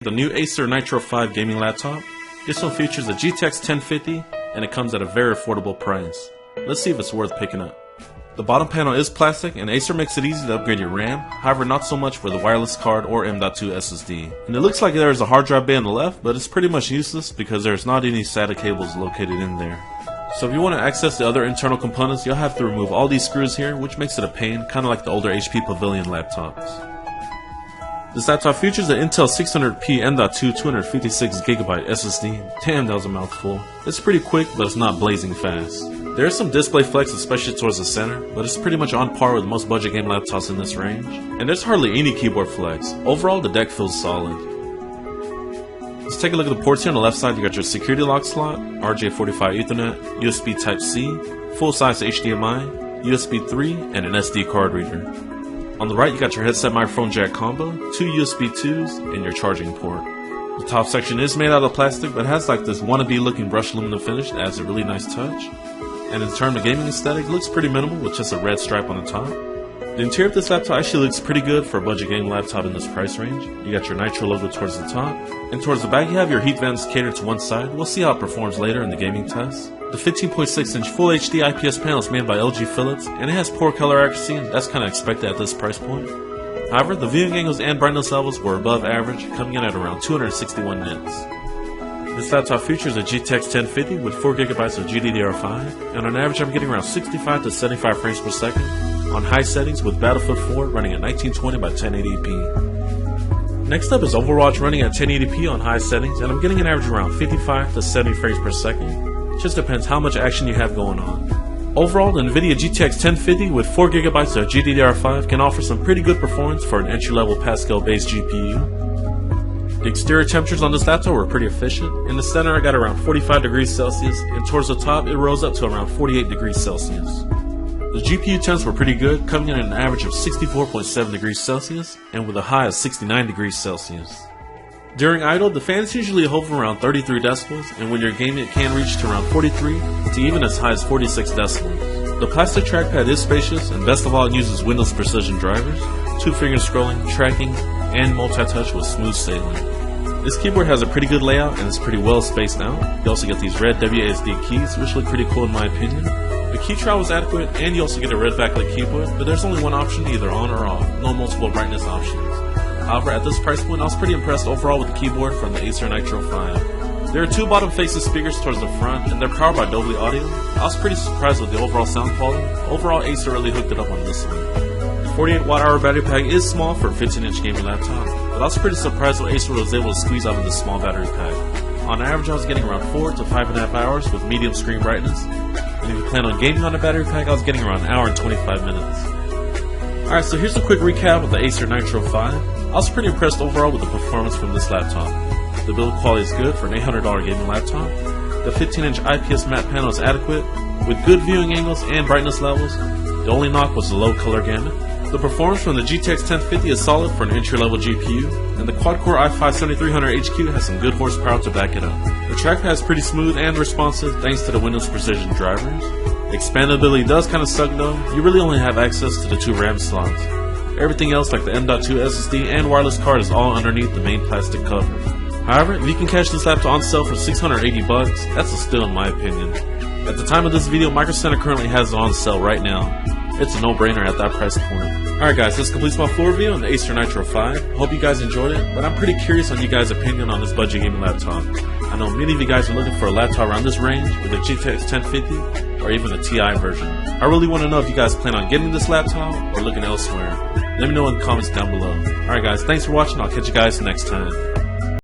The new Acer Nitro 5 gaming laptop. This one features a GTX 1050 and it comes at a very affordable price. Let's see if it's worth picking up. The bottom panel is plastic and Acer makes it easy to upgrade your RAM, however not so much for the wireless card or M.2 SSD. And it looks like there is a hard drive bay on the left, but it's pretty much useless because there's not any SATA cables located in there. So if you want to access the other internal components, you'll have to remove all these screws here, which makes it a pain, kinda like the older HP Pavilion laptops. This laptop features an Intel 600p M.2 256GB SSD. Damn, that was a mouthful. It's pretty quick, but it's not blazing fast. There is some display flex, especially towards the center, but it's pretty much on par with most budget game laptops in this range. And there's hardly any keyboard flex. Overall, the deck feels solid. Let's take a look at the ports here. On the left side, you got your security lock slot, RJ45 Ethernet, USB Type-C, full-size HDMI, USB 3, and an SD card reader. On the right, you got your headset microphone jack combo, 2 USB 2s, and your charging port. The top section is made out of plastic, but has like this wannabe looking brushed aluminum finish that adds a really nice touch. And in terms of gaming aesthetic, it looks pretty minimal with just a red stripe on the top. The interior of this laptop actually looks pretty good for a budget game laptop in this price range. You got your Nitro logo towards the top, and towards the back you have your heat vents catered to one side. We'll see how it performs later in the gaming test. The 15.6-inch Full HD IPS panel is made by LG Philips, and it has poor color accuracy, and that's kinda expected at this price point. However, the viewing angles and brightness levels were above average, coming in at around 261 nits. This laptop features a GTX 1050 with 4GB of GDDR5, and on average I'm getting around 65 to 75 frames per second, on high settings with Battlefield 4 running at 1920 by 1080p. Next up is Overwatch running at 1080p on high settings, and I'm getting an average around 55 to 70 frames per second. Just depends how much action you have going on. Overall, the NVIDIA GTX 1050 with 4GB of GDDR5 can offer some pretty good performance for an entry-level Pascal-based GPU. The exterior temperatures on this laptop were pretty efficient. In the center I got around 45 degrees Celsius, and towards the top it rose up to around 48 degrees Celsius. The GPU temps were pretty good, coming in at an average of 64.7 degrees Celsius, and with a high of 69 degrees Celsius. During idle, the fans usually hover around 33 decibels, and when you're gaming it can reach to around 43 to even as high as 46 decibels. The plastic trackpad is spacious, and best of all it uses Windows Precision drivers, 2-finger scrolling, tracking, and multi-touch with smooth sailing. This keyboard has a pretty good layout and is pretty well spaced out. You also get these red WASD keys, which look pretty cool in my opinion. The key trial was adequate, and you also get a red backlit keyboard, but there's only one option, either on or off, no multiple brightness options. However, at this price point, I was pretty impressed overall with the keyboard from the Acer Nitro 5. There are two bottom-facing speakers towards the front, and they're powered by Dolby Audio. I was pretty surprised with the overall sound quality. Overall, Acer really hooked it up on this one. The 48 watt-hour battery pack is small for a 15-inch gaming laptop, but I was pretty surprised what Acer was able to squeeze out of this small battery pack. On average, I was getting around 4 to 5.5 hours with medium screen brightness, and if you plan on gaming on the battery pack, I was getting around an hour and 25 minutes. Alright, so here's a quick recap of the Acer Nitro 5. I was pretty impressed overall with the performance from this laptop. The build quality is good for an $800 gaming laptop. The 15-inch IPS matte panel is adequate, with good viewing angles and brightness levels. The only knock was the low color gamut. The performance from the GTX 1050 is solid for an entry-level GPU, and the quad-core i5 7300HQ has some good horsepower to back it up. The trackpad is pretty smooth and responsive thanks to the Windows Precision drivers. Expandability does kinda suck though. You really only have access to the 2 RAM slots. Everything else like the M.2 SSD and wireless card is all underneath the main plastic cover. However, if you can catch this laptop on sale for $680, that's a steal in my opinion. At the time of this video, Micro Center currently has it on sale right now. It's a no-brainer at that price point. Alright guys, this completes my full review on the Acer Nitro 5. Hope you guys enjoyed it, but I'm pretty curious on you guys' opinion on this budget gaming laptop. I know many of you guys are looking for a laptop around this range with a GTX 1050 or even a TI version. I really want to know if you guys plan on getting this laptop or looking elsewhere. Let me know in the comments down below. Alright guys, thanks for watching. I'll catch you guys next time.